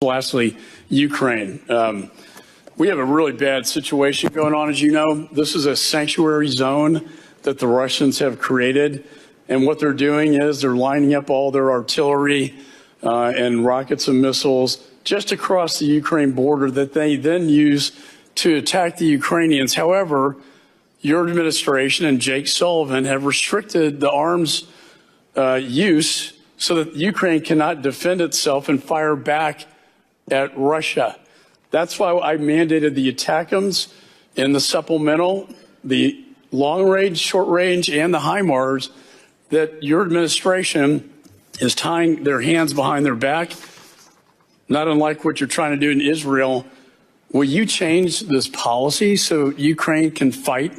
Lastly, Ukraine. We have a really bad situation going on, as you know. This is a sanctuary zone that the Russians have created. And what they're doing is they're lining up all their artillery and rockets and missiles just across the Ukraine border that they then use to attack the Ukrainians. However, your administration and Jake Sullivan have restricted the arms use so that Ukraine cannot defend itself and fire back at Russia. That's why I mandated the ATACMS and the supplemental, the long range, short range, and the HIMARS, that your administration is tying their hands behind their back, not unlike what you're trying to do in Israel. Will you change this policy so Ukraine can fight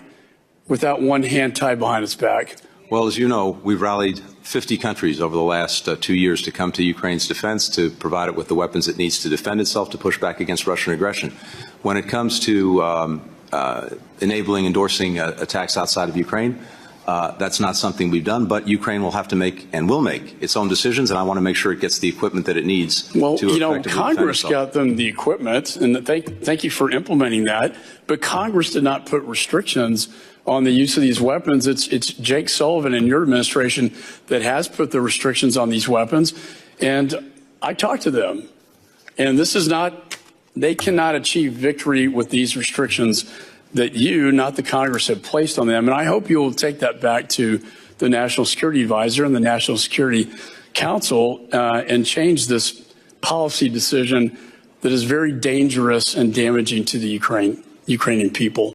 without one hand tied behind its back? Well, as you know, we've rallied 50 countries over the last 2 years to come to Ukraine's defense, to provide it with the weapons it needs to defend itself, to push back against Russian aggression. When it comes to enabling, endorsing attacks outside of Ukraine, that's not something we've done, but Ukraine will have to make and will make its own decisions, and I want to make sure it gets the equipment that it needs to effectively Congress defend itself. got them the equipment, and thank you for implementing that, but Congress did not put restrictions on the use of these weapons. It's Jake Sullivan and your administration that has put the restrictions on these weapons, and I talked to them, and this is not, they cannot achieve victory with these restrictions that you, not the Congress, have placed on them. And I hope you'll take that back to the National Security Advisor and the National Security Council and change this policy decision that is very dangerous and damaging to the Ukrainian people.